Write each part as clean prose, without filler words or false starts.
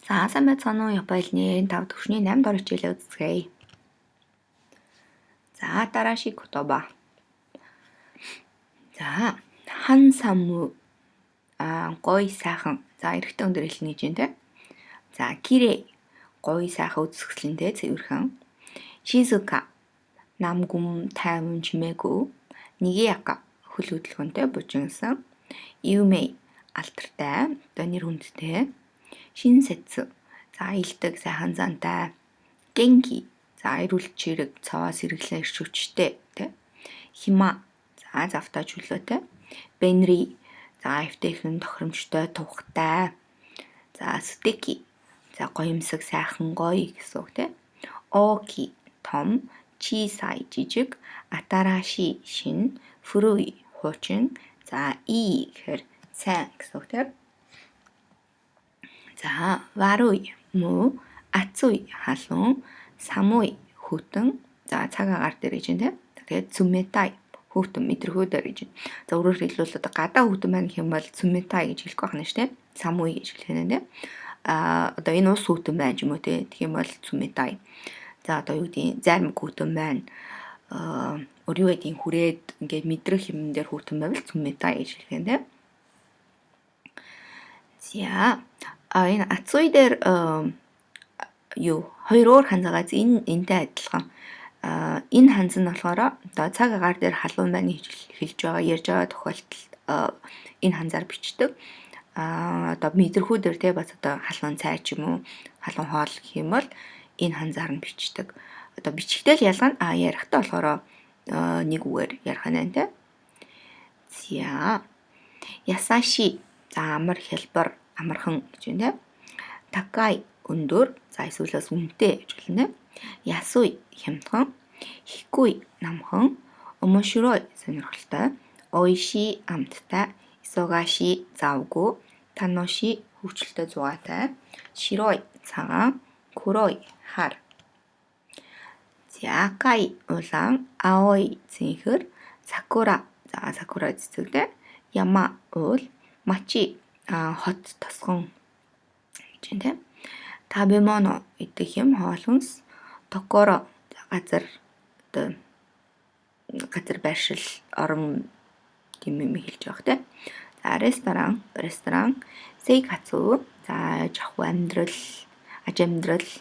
За сайн байцгаана уу Японы 5 төвшний 8 дахь хичээлээ үздэцгээе. За дараашиг котоба. За хансаму гоё сайхан. За эрэгтэй өндөр хэлний гэж байна те. За кирей гоё сайхан үзэсгэлэнтэй цэвэрхэн. Шизука намгум тайван чимээгүй. Нигияка хөл хөдөлгөөнтэй бужигнсан. Юмей алдартай, одоо нэр хүндтэй. Шинсэцү за илдэг сайхан зантай. Генки за эрүүл чирэг цаваас сэргэлэн ирч хүчтэй тэ. Хима за завтай чөлөөтэй. Бенри за эвтэйхэн тохиромжтой тухтай. За стеки за гоёмсог сайхан гоё гэсэн үг тэ. Оки том, чисай жижиг, атараши шин, фуруи хуучин, за ii гэхээр сайн гэсэн үг тэ. За варуй муу, ацуй халуун, самуй хүйтэн. За цаг агаар дээр гэж байна те. Тэгээд цүмэтай хүйтэн мэдрэгүүдээр гэж байна. За өөрөөр хэлбэл одоо гадаа хүйтэн байна гэх юм бол цүмэтай гэж хэлэх байх нь шүү дээ. Самуй гэж хэлэх нь те. Одоо энэ ус хүйтэн байна ч юм уу те. Тэгэх юм бол цүмэтай. За одоо юу гэдэг зарим хүйтэн байна. Өөр юу гэдгийг хүрээд ингээд мэдрэх юм дээр хүйтэн байвал цүмэтай гэж хэлэх юм те. За энэ ацуй дээр юу хоёр өөр ханзагаас энэтэй адилхан. Энэ ханз нь болохоор одоо цаг агаар дээр халуун байна гэж хэлж байгаа ярьж байгаа тохиолдолд энэ ханзаар бичдэг. Одоо мэдрэхүүдээр те бас одоо халуун цай ч юм уу халуун хоол гэх юм бол энэ ханзаар нь бичдэг. Одоо бичгтэл ялгаа нь ярихдаа болохоор нэг үгээр ярих нь те. За ясаши за амар хэлбэр амархан гэж байна те. Такай өндөр за эсвэл үнэтэй гэж хэлнэ. Ясуй хямдхан, хикуй намхан, омоширой сонирхолтой, оиши амттай, исогаши завгүй, таноши хөвчлөлтэй зугаатай, широй цагаан, курой хар. За акай улаан, аой цэнхэр, сакура за сакура цэцэгтэй, яма уул, мачи хот тосгон гэж байна те. Табемоно идэх юм хоол хүнс, токоро газар одоо газар байршил орон тийм юм хэлж байгаа те. За ресторан, сейкацу за жаху амьдрал, ажил,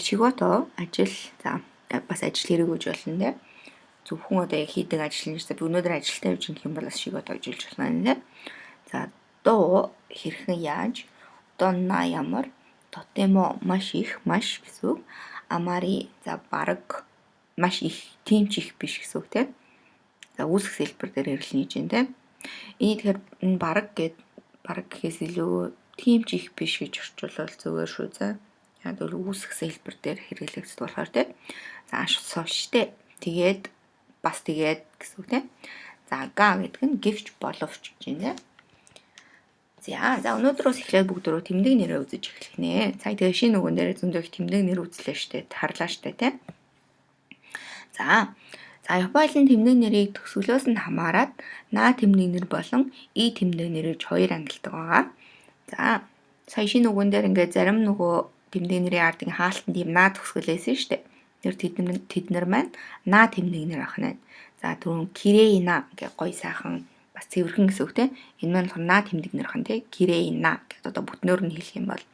шигото ажил за бас ажил хэрэг үж болно те. Зөвхөн одоо хийдэг ажил нэрсээ би өнөөдөр ажилтаа явж гэх юм бол бас шигото гэж хэлж болно те. За до хэрхэн яаж, донна ямар, тотемо маш их маш гэсэн үг. Амари за бараг маш их тийм ч их биш гэсэн үг те. За үүсэх хэлбэр дээр хэрэглэнэ гэж байна те. Энийг тэгэхээр энэ бараг гэхээс илүү тийм ч их биш гэж орчуулвал зүгээр шүү за. Яг л үүсэх хэлбэр дээр хэрэглэгддэг болохоор те. За соштэй тэгээд бас тэгээд гэсэн үг те. За га гэдэг нь гэвч боловч гэж байна те. За өнөөдрөөс эхлээд бүгдөө тэмдэг нэрээ үзэж эхлэх нэ. Сая тэгээ шинэ үгэн дээр зөндөө их тэмдэг нэр үзлээ штэ. Харлаа штэ тий. За Японы тэмдэг нэрийг төгсгөлөөс нь хамаарат наа тэмдэг нэр болон и тэмдэг нэр гэж хоёр ангилдаг байгаа. За сая шинэ үгэн дээр ингээд зарим нөгөө тэмдэг нэрийн ардын хаалтанд юм наа төгсгөлээсэн штэ. Тэр тэднэр маань наа тэмдэг нэр ах нь. За түрүүн кирейна гэх гоё сайхан бас цэвэрхэн гэсэн үг те. Энэ маань болохоор наа тэмдэг нэр хан те. Кирейна гэдэг одоо бүтнөөр нь хэлэх юм бол.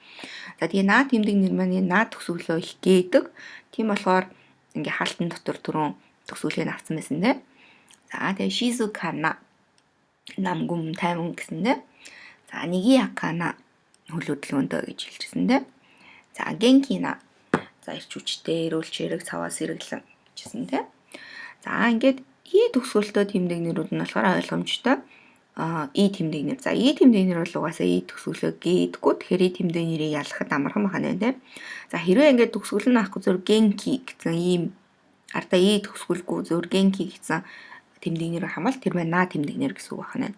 За тэгээ наа тэмдэг нэр маань наа төгсгөлөө их гээдэг. Тийм болохоор ингээ хаалтан дотор түрүүн төгсгөлөө авсан байсан те. За тэгээ шизукана намгум тайван гэсэн те. За нигиякана хөл хөдөлгөөнтэй гэж хэлчихсэн те. За генкина за ирч хүчтэй, эрүүл чирэг цаваас сэргэлэн гэжсэн те. За ингээд и төгсгөлтөө тэмдэг нэрүүд нь болохоор ойлгомжтой. И тэмдэг нэр. За и тэмдэг нэр бол угаасаа и төгсгөлөө гээдгүү. Тэгэхээр и тэмдэг нэрийг ялгахад амархан байна те. За хэрвээ ингээд төгсгөл нь авахгүй зөв генки гэсэн ийм ардаа и төгсгөлгүй зөв генки гэсэн тэмдэг нэр хамаал тэр маань наа тэмдэг нэр гэсэн үг байна.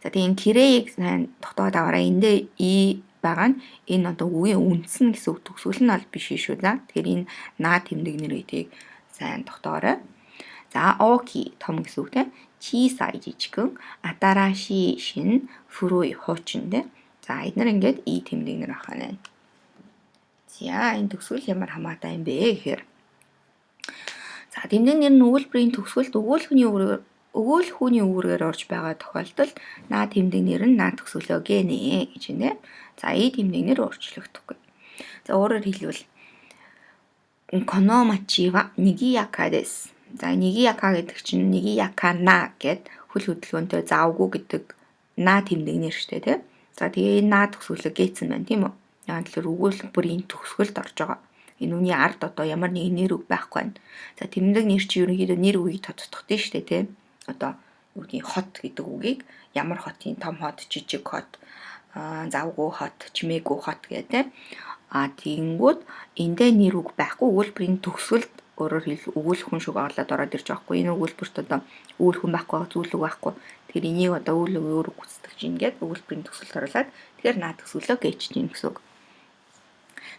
За тэгээ кирэйг сайн тогтоогод аваараа эндээ и байгаа нь энэ одоо үгийн үндс нь гэсэн үг төгсгөл нь бол биш шүү за. Тэгэхээр энэ наа тэмдэг нэр гэдгийг сайн тогтоогоорой. За оки том гэсэн үг те. Чисай жижигэн, атараши шин, фуруй хуучин те. За эдгээр ингээд и тэмдэгнэр ахана. За энэ төгсгөл ямар хамаатай юм бэ гэхээр за тэмдэгнэр нь өгүүлбэрийн төгсгөлд өгөөлхүүний үүргээр орж байгаа тохиолдолд наа тэмдэгнэр нь наа төгсгөлөө гэнэ гэж байна. За и тэмдэгнэр өөрчлөгдөхгүй. За өөрөөр хэлбэл Кономачива нигияка дэс. За нигияка гэдэг чинь нигияка-на гэд хөл хөдөлгөөнтэй заавгүй гэдэг на тэмдэгнэр штэ тий. За тэгээ энэ на төгсгөлөө гээцэн байна тийм үү? Яг л өгүүлбэрийн төгсгөлд орж байгаа. Энэ үний ард одоо ямар нэгэн нэр үг байхгүй байна. За тэмдэг нэр чи ерөнхийдөө нэр үгийг тодтогдсон штэ тий. Одоо юу гэдгийг хот гэдэг үгийг ямар хотын том хот, жижиг хот, завгүй хот, чимээгүй хот гэдэг. Тэгэнгүүт эндээ нэр үг байхгүй өгүүлбэрийн төгсгөлд өөрөөр хэлбэл өгүүлхэн шиг орлоод ороод ирж байгаа хгүй. Энэ өгүүлбэрт одоо өгүүлхэн байхгүй, зүйл үг байхгүй. Тэгэхээр энийг одоо үйл үг өөр үг гүйцэтгэж ингээд өгүүлбэрийн төгсгөлд оруулаад тэгэхээр наа төгсгөлөө гээч чинь гэсэн үг.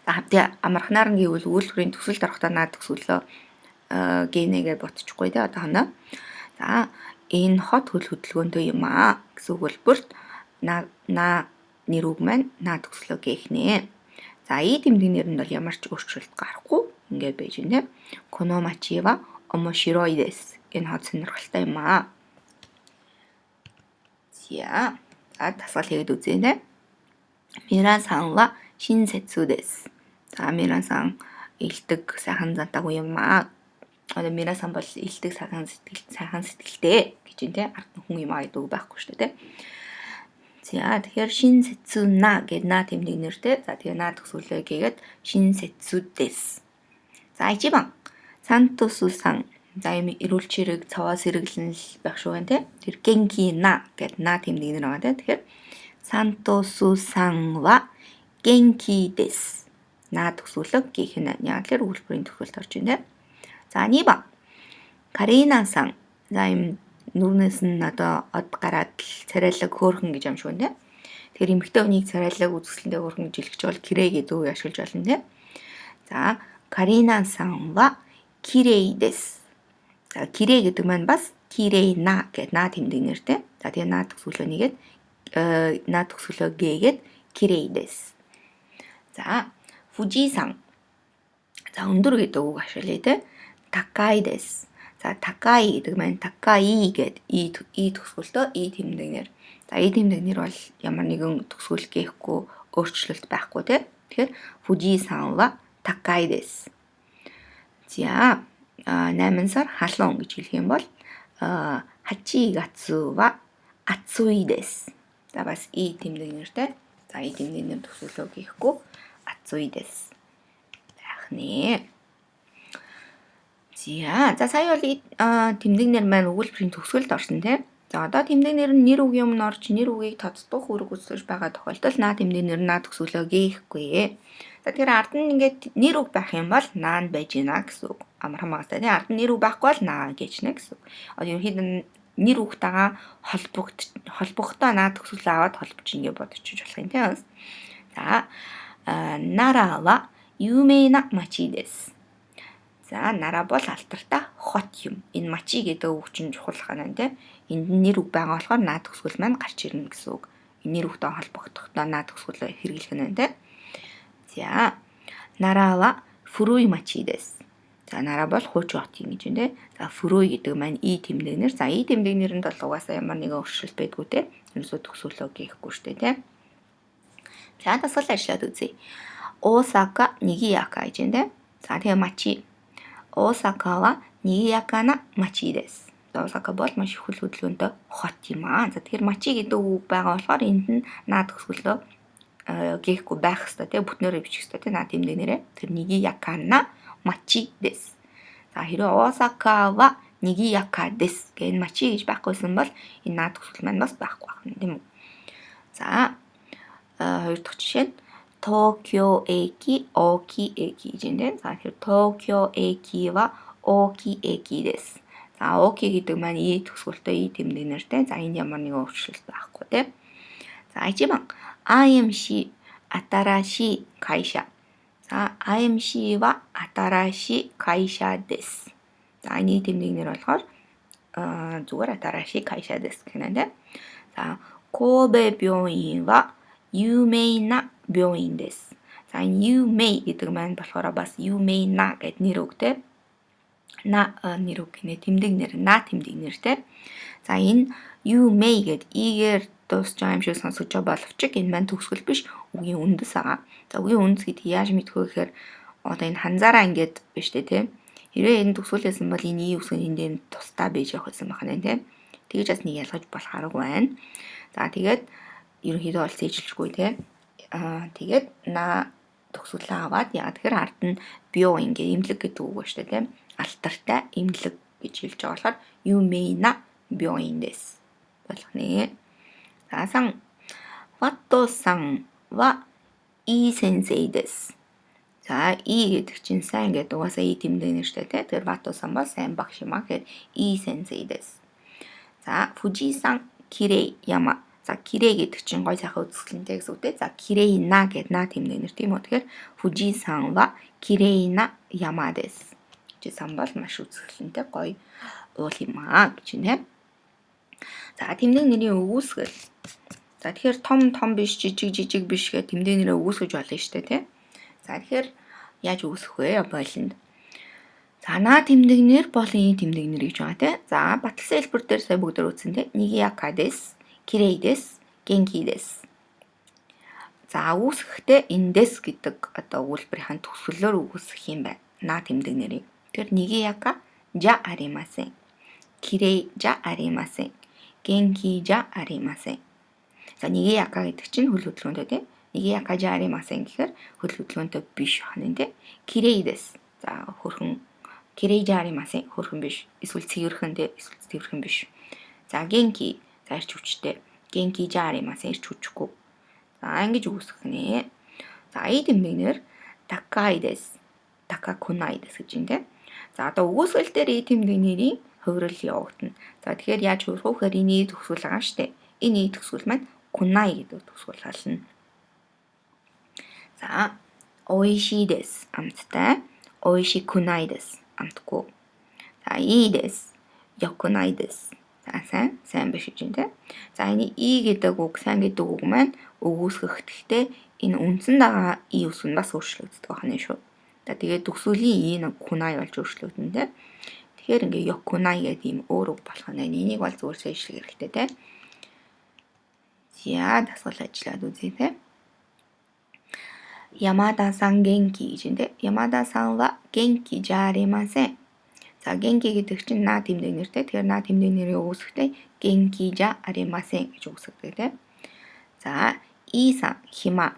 За хавтаа амархнаар нь гэвэл өгүүлбэрийн төгсгөлд орохдоо наа төгсгөлөө гэнэгээ ботчихгүй тий одоохондоо. За энэ хот хөл хөдөлгөөнтэй юм аа гэсэн өгүүлбэрт наа нэр үг маань наа төгсгөлөө гээх нэ. За и тэмдэгнэр нь бол ямар ч өөрчлөлт гарахгүй ингээд байж байна. Кономачива омоширой дэс. Энэ хот сонирхолтой юм аа. За дасгал хийгээд үзье нэ. Мирасан ва шинсэцүү дэс. За мирасан илдэг сайхан зантаагүй юм аа. Одоо мирасан бол илдэг сайхан сэтгэлтэй гэж юм те. Ард нь хүн юм аа гэдэг байхгүй шүү дээ те. За тэгэхээр шинсэцүүна гэдэг наа тэмдэгнэртэй. За тэгээ наа төгсгөлөө гээгээд шинсэцүү дэс. За ичибан сантосусан. За юм эрүүл чирэг цаваа сэргэлэн л байх шүү байна те. Тэр генки на гэдэг наа тэмдэгнэр байгаа те. Тэгэхээр сантосусан ва генки дэс. Наа төгсгөлөө гээх нь яг л өгүүлбэрийн төгсгөлд орж байна те. За 2 番 Карина-сан. За юм нүрнээс нь одоо од гараад царайлаг хөөхөн гэж амшгүй нэ. Тэгэхээр эмэгтэй хүнийг царайлаг үзэсгэлэнтэй хөөхөн гэж хэлж бол кирэй гэдэг үг ашиглаж болно нэ. За Карина-сан ва кирэй дэс. За кирэй гэдэг маань бас кирэй-на гэдэг наа тэмдэгнэртэй. За тэгээ наа төгсгөлөө нэгээд наа төгсгөлөө гээгээд кирэй дэс. За Фужи-сан. За өндөр гэдэг үг ашиглая те. Такай дэс. За такай гэдэг маань такай гэдэг и төгсгөлтөө и тэмдэгнэр. За и тэмдэгнэр бол ямар нэгэн төгсгөл гээхгүй өөрчлөлт байхгүй тий. Тэгэхээр Фужи-сан ва такай дэс. За 8 сар халуун гэж хэлэх юм бол8月は暑いです. За бас и тэмдэгнэртэй. За и тэмдэгнэр төгсгөлөө гээхгүй暑いです. Яах нэ. За сая бол тэмдэгнэр маань өгүүлбэрийн төгсгөлд орсон тийм. За одоо тэмдэгнэр нь нэр үгийн өмнө орж нэр үгийг тодтох үүрэг үүсгэж байгаа тохиолдолд наа тэмдэгнэр наа төгсгөлөө гээхгүй. За тэгэхээр ард нь ингээд нэр үг байх юм бол наа нь байж гинэ гэсэн үг. Амархан магастай тийм. Ард нь нэр үг байхгүй бол наа гэжнэ гэсэн үг. Одоо ерөнхийдөө нэр үгтэйгээ холбогдоо наа төгсгөлөө аваад холбож ингээд бодчих болох юм тийм. За Нара ва юумэна мачи дэс. За Нара бол алтартай хот юм. Энэ мачи гэдэг үг чинь чухал ханаа тийм. Энд нэр үг байгаа болохоор наа төгсгөл маань гарч ирнэ гэсэн үг. Энэ нэр үгтэй холбогдохдоо наа төгсгөлөө хэрэглэх нь тийм. За Нара ва фуруй мачи дэс. За Нара бол хуучин хот юм гэж байна тийм. За фуруй гэдэг маань и тэмдэгнэр. За и тэмдэгнэрэнд бол угаасаа ямар нэгэн өөрчлөлт байдгүй тийм. Ерөөсөө төгсгөлөө гээхгүй шүү дээ тийм. За дасгал ажиллаад үзье. Осака нигияка гэж байна тийм. За тэгээ мачи Осака ва нигияка-на мачи дэс. Осака бол маш их хөл хөдөлгөөнтэй хот юм аа. За тэгэхээр мачи гэдэг үг байгаа болохоор энд нь наа төгсгөлөө гээхгүй байх хэрэгтэй тийм. Бүтнээрээ бичих хэрэгтэй тийм. Наа тэмдэгнэрээ. Тэр нигияка-на мачи дэс. За хэрэв Осака ва нигияка дэс гэх мачи гэж байхгүйсэн бол энэ наа төгсгөл маань бас байхгүй байна тийм үү. За хоёр дахь жишээ нь Токио эки оки эки гэж байна. За тэгэхээр Токио эки ва оки эки дэс. За оки гэдэг маань и төгсгөлтэй и тэмдэгнэртэй. За энэ ямар нэгэн өөрчлөлт байхгүй тийм. За ичиман IMC атараши кайша. За IMC ва атараши кайша дэс. За энэ тэмдэгнэр болохоор зүгээр атараши кайша дэс гэнэ тийм. За Кобе бёин ва 유메이나 묘인 데스. 자, 유메이 гэдэг маань болохоор бас 유메이나 гэд нэр өгтэй. На нэр үг гинэ тэмдэг нэр, на тэмдэг нэртэй. За, энэ 유메이 гэд игээр дуусч байгаа юм шиг сонсож байгаа боловч энэ маань төгсгөл биш, үгийн үндэс байгаа. За, үгийн үндэс гэдэг яаж мэдхүү гэхээр одоо энэ ханзаараа ингээд биш тий. Хэрвээ энэ төгсгөлээсэн бол энэ үсгэн эндээ тусдаа байж явах гэсэн байна тий. Тэгэж бас нэг ялгаж болох арга байна. За, тэгээд ерөнхийдөө бол сэжилшгүй тий. Тэгээд на төгсгөлөө аваад яа тэгэхээр ард нь био ингээ имлэг гэдэг үг ба штэ тий. Алтартай имлэг гэж хэлж байгаа болохоор 유메이나 묘인 데스 болох нэ. За, сан Ватто-сан ва 이 сенсей 데스. За, и гэдэг чинь сайн гэдэг угаасаа и тэмдэг нэр штэ тий. Тэгэхээр Ватто-сан бол сайн багш юм аа гэхээр 이 сенсей 데스. За, Фужи-сан кирей яма. За, кирей гэдэг чинь гой сайхан үзэсгэлэнтэй гэсэн үг дээ. За, кирейна гэдэг на тэмдэг нэр тийм үү. Тэгэхээр Фужи-сан ва кирейна яма 데스. Фужи-сан бол маш үзэсгэлэнтэй гой уул юм аа гэж нэ. За, тэмдэг нэрийн өгүүлсгэл. За, тэгэхээр том биш, жижиг биш гэх тэмдэг нэрээ өгүүлсгэж болно шүү дээ, тий. За, тэгэхээр яаж өгүүлсэх вэ? Бойлонд. За, на тэмдэг нэр болон и тэмдэг нэр гэж байгаа, тий. За, баталсан хэлбэр дээр сая бүгд үзсэн, тий. Нигияка desu, kirei desu, genki desu. За, өгүүлсэхдээ энэ des гэдэг одоо өгүүлбэрийн төгсгөлөөр өгүүлсэх юм байна. На тэмдэг нэрийг. Тэгэхээр нигияка жа аримасен. Kirei жа аримасен. Genki жа аримасен. За, нигияка гэдэг чинь хөл хөдөлгөөнтэй тий. Нигияка жа аримасен гэхээр хөл хөдөлгөөнтэй биш хань тий. Kirei desu. За, хөрхөн kirei жа аримасен хөрхөн биш. Эсвэл цэвэрхэн тий. Эсвэл цэвэрхэн биш. За, genki за ирч хүчтэй. Genki жа аримасен ирч хүчгүй. За, ингэж үүсгэх нэ. За, и тэмдэг нэр такай desu. Такакунай desu гэж юм тий. За, одоо өгүүлсгэл дээр и тэмдэг нэрийн хувирал явагдана. За, тэгэхээр яаж хөрөх вэ гэхээр энэ төгсгөл байгаа штэ. Энэ төгсгөл маань kunai гэдэг төгсгөл болно. За, oishii desu амттай. Oishikunai desu амтгүй. За, ii desu yokunai desu. За, сайн биш гэж юм тий. За, энэ и гэдэг үг, сайн гэдэг үг маань өгүүлсгэхдээ энэ үндсэн дагаа и үсгэн бас өөрчлөгддөг байна шүү. За, тэгээд төгсгөлийн и нэг kunai болж өөрчлөгдөн тий. Тэгэхээр ингээ yokunai гэдэг ийм өөр үг болох нь. Энийг бол зүгээр сэжлэх хэрэгтэй тий. За, дасгал ажиллаад үзье тий. Ямада-сан genki гэж энэ. Ямада-сан ва genki жа аримасен. За, genki гэдэг чинь на тэмдэг нэртэй. Тэгэхээр на тэмдэг нэрийг өгүүлсэхдээ genki жа аримасен гэж өгүүлсэдэг тий. За, ii-сан хима.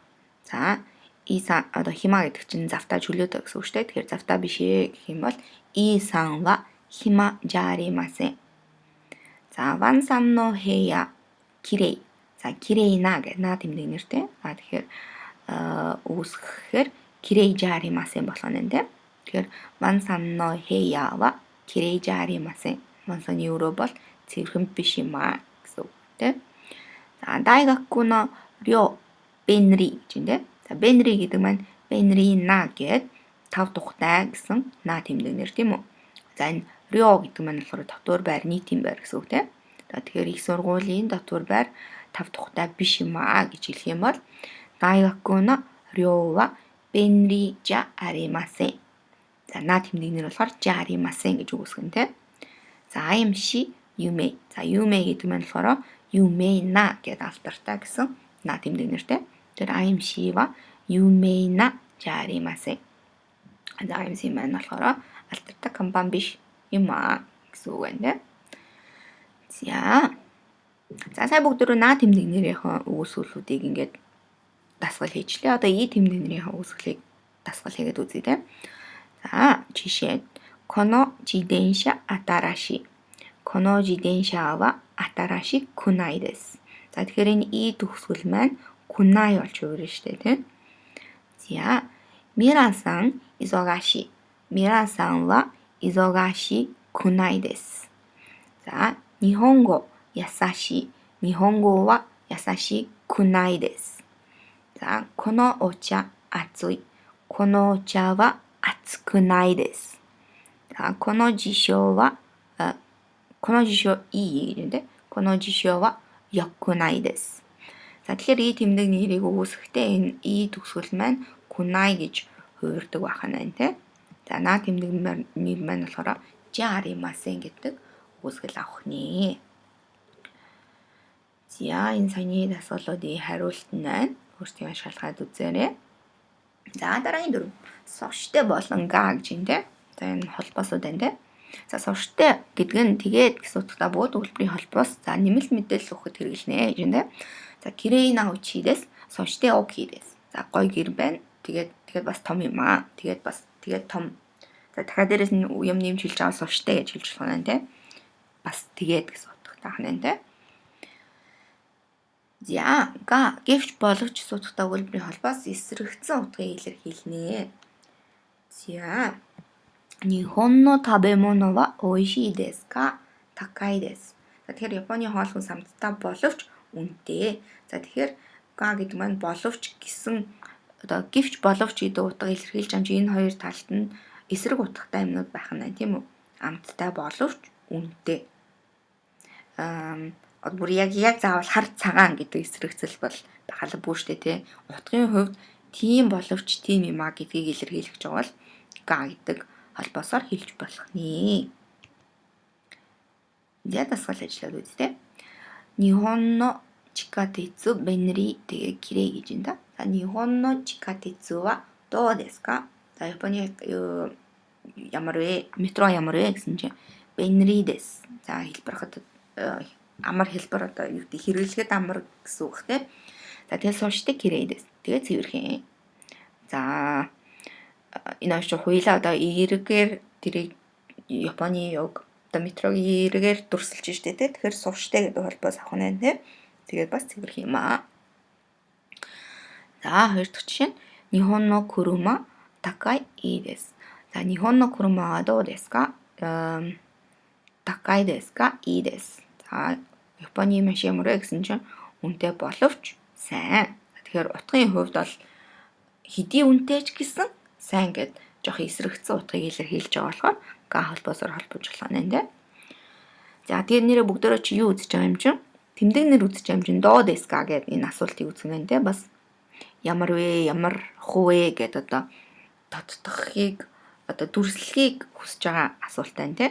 За, ii-сан одоо хима гэдэг чинь завтаа чөлөөтэй гэсэн үг шүү дээ. Тэгэхээр завтаа биш ээ гэх юм бол ii-сан ва хима жа аримасен. За, ван-сан но хэя кирей. За, кирейна гэдэг на тэмдэг нэртэй. Тэгэхээр үүсгэхээр кирей жа аримасен болох нь тий. Тэгэхээр ван-сан но хэя ва кирей жа аримасен. Ван-саны өрөө бол цэвэрхэн биш юм аа гэсэн үг тий. За, дайгакку но рё бенри гэж юм тий. За, бенри гэдэг маань бенрина гэдэг 5 тухтай гэсэн на тэмдэг нэр тийм үү. За, энэ рё гэдэг маань болохоор дотор байр, нийтийн байр гэсэн үг тий. Тэгэхээр их сургуулийн дотор байр 5 тухтай биш юм аа гэж хэлэх юм бол дайгакку но рё ва бенри жа аримасен. За, на тэмдэг нэр болохоор жа аримасен гэж үүсгэн тий. За, аимши юмей. За, юмей гэдэг маань болохоор 유메이나 гэдэг алтартай гэсэн на тэмдэг нэртэй. Тэр аимши ва 유메이나 жа аримасен. За, аимши маань болохоор алтартай компани биш юм аа гэсэн үг байна. За, сая бүгд на тэмдэг нэрийнхээ өгүүлсүүлүүдийг ингээд дасгал хийчлээ. Одоо и тэмдэг нэрийнхээ өгүүлсгэлийг дасгал хийгээд үзье тий. За, жишээ. Коно жиденша атараши. Коно жиденша ва атараши kunai desu. За, тэгэхээр энэ и төгсгөл маань kunai болж өөрөн штэ тий. За, мирасан изогаши. Мирасан ва изогаши kunai desu. За, нихонго ясаши. Нихонго ва ясаши kunai desu. За, このお茶熱い。このお茶は熱くないです。さあ、この辞書いいで、この辞書は良くないです。За тэгэхээр и тэмдэг нэрийг үүсгэхдээ энэ и төгсгөл маань kunai гэж хувирдаг байна те. За на тэмдэг нэр маань болохоор jarimasen гэдэг үүсгэл авах нэ. За энэ саяны дасгалуудын хариулт нь байна. Өөртөө шалгаад үзээрэй. За дараагийн дөрөв. Соштой болон га гэж юм те. За энэ холбоосууд байна те. За соштой гэдэг нь тэгээд гэсэн утгатай бууд үйлдвэрийн холбоос за нэмэлт мэдээлэл өгөхөд хэрэглэнэ гэж юм те. За кирей научи дэс соштой оки дэс. За гой гэр байна. Тэгээд бас том юм аа. Тэгээд том. За дахиад дээрээс нь юм нэмж хэлж байгаа соштой гэж хэлж байна те. Бас тэгээд гэсэн утгатай байна те. За га гэвч боловч суудахтай өгүүлбэрийн холбоос эсрэгцэн утгыг илэрхийлнэ. За Нихон но табемоно wa oishii desu ka? Takai desu. За тэгэхээр Японы хоол хүнс амттай боловч үнэтэй. За тэгэхээр га гэдэг маань боловч гэсэн одоо гэвч боловч гэдэг утга илэрхийлж байгаа энэ хоёр талд нь эсрэг утгатай юмнууд байх нь тийм үү? Амттай боловч үнэтэй. Бүр яг заавал хар цагаан гэдэг эсрэгцэл бол байхалгүй шүү дээ тий. Утгын хувьд тийм боловч тийм юм а гэдгийг илэрхийлэх гэж байгаа бол га гэдэг холбоосоор хэлж болох нэ. За дасгал ажиллаад үзтээ. Нихон но чикатетсу бенри тэгээ кирей гэж юм да. За Нихон но чикатетсу wa доо desu ka? За Японы ямар вэ? Метро ямар вэ гэсэн чинь бенри desu. За хэлбэрхэд амар хэлбэр одоо юу гэдэг хэрэглэхэд амар гэсэн үг те. За тэгээ сууштай кирей desu. Тэгээ цэвэрхэн. За энэ ч хуйлаа одоо эргээр тэрийг Японы яг одоо метрогийн эргээр дүрсэлж штэ тэ. Тэгэхээр сууштай гэдэг холбоос авах нь тэ. Тэгээд бас цэвэрх юм аа. За хоёр дахь жишээ нь Нихон но курума такай ii desu. За Нихон но курума wa доо desu ka? Такай desu ka? Ii desu. За Японы машин ямар вэ гэсэн чинь үнэтэй боловч сайн. Тэгэхээр утгын хувьд бол хэдий үнэтэй ч гэсэн сайн гэд жоох эсрэгцэн утгыг илэрхийлж байгаа болохоор га холбоосоор холбож болох нь тэ. За тэр нэрээ бүгдөө чи юу үзэж байгаа юм чинь? Тэмдэг нэр үзэж байгаа юм чинь доо desu ka гэдэг энэ асуултыг үзгэнэ тэ. Бас ямар вэ, ямар хувэ гэдэг одоо тодтохыг одоо дүрслэхийг хүсэж байгаа асуулт байна тэ.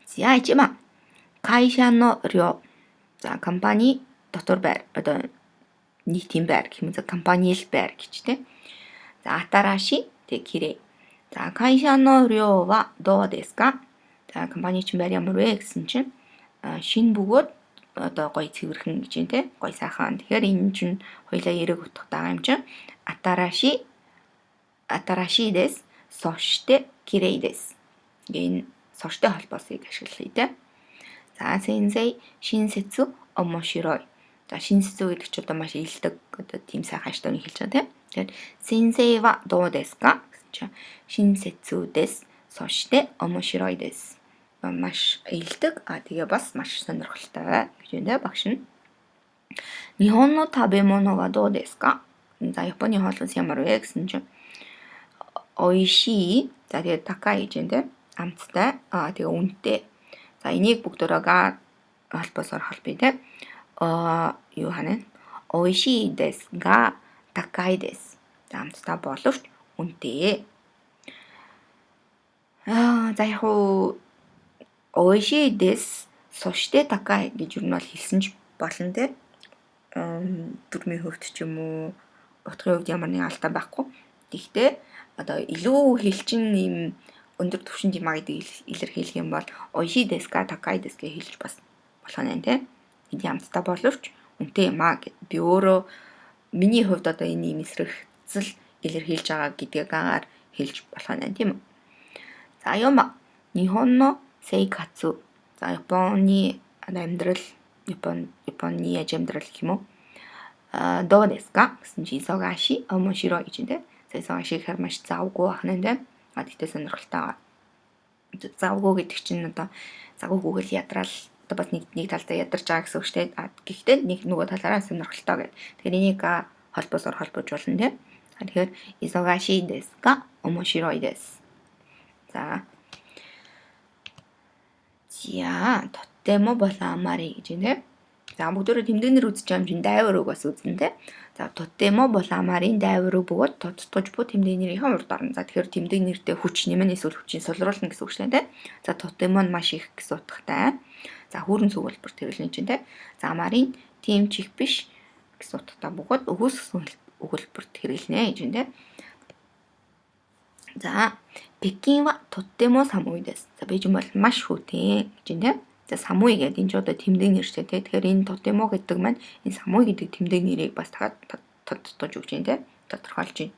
За ичима кайша но рё. За компани дотор байр одоо нийтийн байр гэх юм за компани л байр гэж тэ. За атараши тэг кирей. За кайша но рё wa доо desu ka? За компани чинь байр ямар вэ гэсэн чинь шинэ бөгөөд одоо гоё цэвэрхэн гэж юм те. Гоё сайхан. Тэгэхээр энэ чинь хоёлаа эрэг утгатай юм чинь атараши desu. Соштой кирей desu. Энэ соштой холбоосыг ашиглая те. За сенсей шинсэцү омоширой. За шинсэцү гэдэг чинь одоо маш илдэг одоо тийм сайхан аштууны хэлж байгаа тийм. Тэгэхээр сенсей wa доо desu ka? Гэсэн чинь шинсэцү desu. Соштой омоширой desu. Маш илдэг тэгээ бас маш сонирхолтой гэж байна багш нь. Нихон но табемоно wa доо desu ka? За Японы хоол хүнс ямар вэ гэсэн чинь оишii. За тэгээ такай гэж юм тийм. Амттай тэгээ үнэтэй. За энийг бүгдөө га холбоосоор холбоё те. Юу ханаа? Oishii desu ga takai desu. За амттай боловч үнэтэй. За яг уу oishii desu соштой такай гэж юу нь бол хэлсэн ч болно те. Дүрмийн хөвт ч юм уу утгын хувьд ямар нэгэн алдаа байхгүй. Гэхдээ одоо илүү хэлчин юм өндөр түвшинд юм а гэдгийг илэрхийлэх юм бол oishii desu ka takai desu гэж хэлж бас болох нь те. Энд амттай боловч үнэтэй юм а гэд би өөрөө миний хувьд одоо энэ юм эсрэгцэл илэрхийлж байгаа гэдгийг гаар хэлж болох нь тийм үү. За юма Нихон но сейкацу. За Японы амьдрал Японы амьдрал гэх юм уу? Доо desu ka гэсэн чи исогаши омоширой гэж юм те. Исогаши гэхээр маш завгүй байх нь те. Тэгтээ сонирхолтой. Завгүй гэдэг чинь одоо завгүйгүйгээр ядраал одоо бас нэг талдаа ядарч байгаа гэсэн үг шүү дээ. Гэхдээ нэг нөгөө талаараа сонирхолтой гэдэг. Тэгэхээр энийг холбоосоор холбож болно тийм. Тэгэхээр исогаши desu ka омоширой desu. За. За, тотемо болон амари гэж юм тийм. За бүгдөө тэмдэгнэр үзэж байгаа юм чинь дайвар үг бас үзнэ те. За тотемо бол амарын дайвар үг бөгөөд тодтож буй тэмдэгнэрийн урд орно. За тэгэхээр тэмдэгнэртэй хүч нэмэн эсвэл хүчийг солируулна гэсэн үг шүү дээ те. За тотемо нь маш их гэсэн утгатай. За хүүрэн зөвлөлбөр хэрэглэн чинь те. За амарын тийм чих биш гэсэн утгатай бөгөөд өгөөс гэсэн өгүүлбэрт хэрэглэнэ гэж байна те. За Пекин ва тотемо самуй дэс. За Бээжин бол маш хүүтэй гэж байна те. За самуй гэдэг энэ ч одоо тэмдэг нэр шүү дээ. Тэгэхээр энэ тотемо гэдэг маань энэ самуй гэдэг тэмдэг нэрийг бас тодтож өгч байна те. Тодорхойлж байна.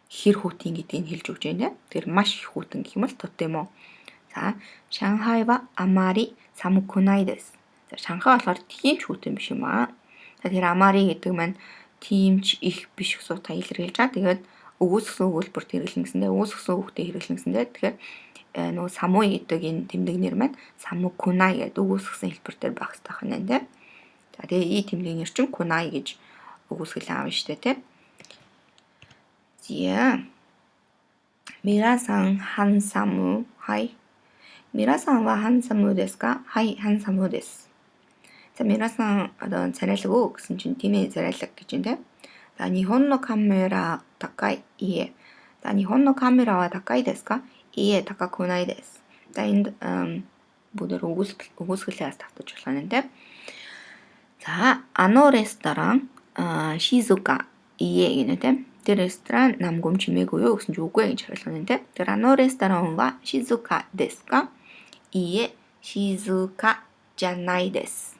Хэр хүүтийн гэдгийг хэлж өгч байна те. Тэгэхээр маш их хүүтэн гэх юм бол тотемо. За Шанхай ва амари самукунай дэс. За Шанхай болохоор тийм ч хүүтэн биш юм аа. Тэгэхээр амари гэдэг маань тийм ч их биш гэсэн утгаар илэрхийлж байгаа. Тэгээд өгөөсгсөн өгүүлбэрт хэрэглэн гэсэндээ өгөөсгсөн үгтэй хэрэглэн гэсэндээ тэгэхээр нөгөө самуй гэдэг энэ тэмдэг нэр маань самукунай гэдэг өгөөсгсөн хэлбэр дээр байх хэрэгтэй байна те. За тэгээ и тэмдэг нэр чинь кунай гэж өгөөсгөл аав штэ те. За Мирасан хансаму хай. Мирасан ва хансаму дэс ка? Хай хансаму дэс. За Мирасан одоо царайлаг уу гэсэн чинь тийм ээ царайлаг гэж байна те. За Нихон но камера такай ие. За Нихон но камера ва такай дэс ка? Ие такакуないです. За энд бүгдээр өгөөсгөлээс татаж болох юм те. За ресторан Шизука ие гэнэ те. Тэр ресторан намгүм чимээгүй юу гэсэн чинь үгүй гэж хариулах юм те. Тэр ресторан ва Шизука desu ka? Ие Шизука жанай desu.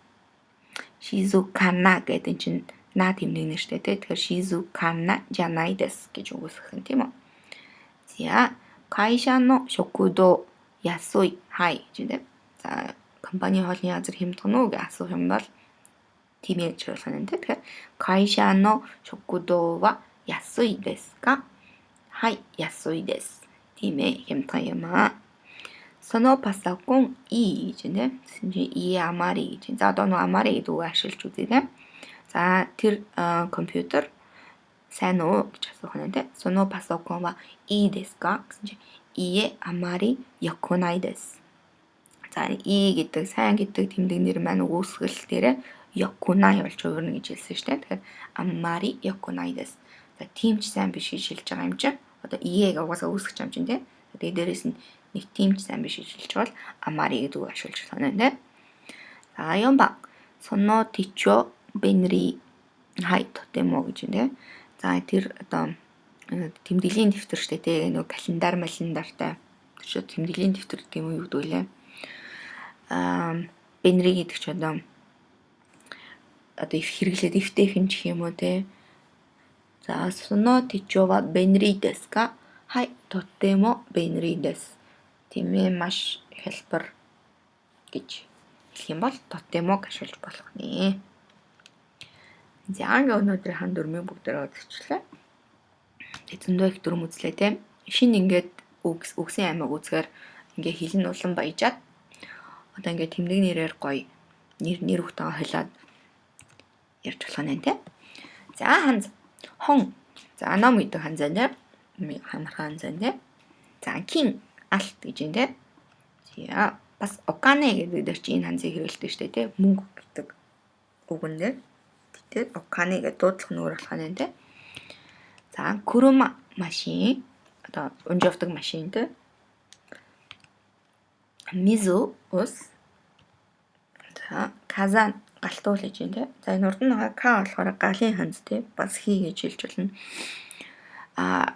Шизукана гэдэг чинь наа тэмдэг нэр штэ те. Тэгэхээр Шизукана жанай desu гэж өгөөсгөх юм тийм үү. За 会社の食堂安いはいгэж байна. За компани хоолны газар хямдхан уу гэж асуух юм бол тийм ээ гэж болох юм. Тэгэхээр 会社の食堂は安いですか? はい、安いです. Тийм ээ хямдхан юм аа. そのパソコンいいгэж байна. И амари гэж. За одоо нөгөө амари гэдэг үг ашиглаж үзье те. За тэр компьютер сайн уу гэж асуух нь те. そのパソコンはいいですかгэсэн чинь ие амари якунai desu. За и гэдэг сайн гэдэг тэмдэг нэр маань өгөөсгөл дээр якунai болж өөрнө гэж хэлсэн шүү дээ. Тэгэхээр амари якунai desu. За тийм ч сайн биш гэж хэлж байгаа юм чинь. Одоо ие гэж угаасаа үүсгэж байгаа юм чинь те. Тэгээд дээрэс нь нэг тийм ч сайн биш гэж хэлж байгаа бол амари гэдэг үг ашиглаж байна те. За 4番 соно тичо бенри хай тотемо гэж байна те. За тэр одоо тэмдэглэлийн дэвтэр штэ те нөгөө календартай тэр тэмдэглэлийн дэвтэр гэдэг юм юу гэдэг вэ? Бенри гэдэг ч одоо хэрэглээд эвтэйхэн ч юм уу те. За соно тичо ва бенри desu ka? Хай тотемо бенри desu. Тийм ээ маш хэлбэр гэж хэлэх юм бол тотемо ашиглаж болох нэ. За өнөөдрийн хан дөрмийн бүгдээр үзчихлээ. Зөндөө их дүрм үзлээ те. Шинэ ингээд үгсэн аймаг үзгээр ингээ хилэн улан баяжаад одоо ингээ тэмдэг нэрээр гоё нэр өгтөө хойлоод ярьж болох нь те. За ханз хон. За ном гэдэг ханзаа те. Хамархан ханзаа те. За кин алт гэж юм те. За бас окане гэдэг дээр чи энэ ханзыг хэрэглэдэг штэ те. Мөнгө гэдэг үг нь те. Тэгээд окане гэдэг дуудлах нөр болох нь те. За курума машин одоо унж явдаг машин те. Мизу ус. За казан галтуул гэж юм те. За энэ урд нь к болохоор галын ханз те. Бас хий гэж хэлж болно.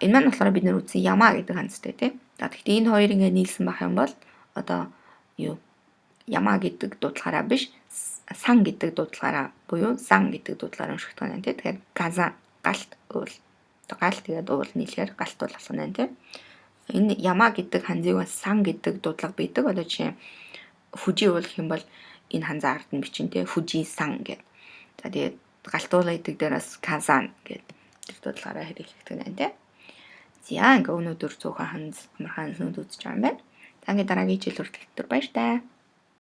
Энэ маань болохоор бид нэр үзсэн яма гэдэг ханзтай те. За гэхдээ энэ хоёр ингээ нийлсэн байх юм бол одоо юу яма гэдэг дуудлагаараа биш сан гэдэг дуудлагаараа буюу сан гэдэг дуудлагаараа уншигдах нь те. Тэгэхээр казан галт уул галт тэгээд уул нийлэхээр галт уул болох нь те. Энэ яма гэдэг ханзыг бас сан гэдэг дуудлага бидэг. Одоо жишээ фужи уул гэх юм бол энэ ханзаа ард нь бичин те. Фужи сан гэдэг. За тэгээд галт уул гэдэг дээрээс казан гэдэг дуудлагаараа хэрэглэгдэх нь те. За ингээ өнөөдөр цөөхөн ханз амархан ханз үзэж байгаа юм байна. За ингээ дараагийн жил хүртэл баяр таа.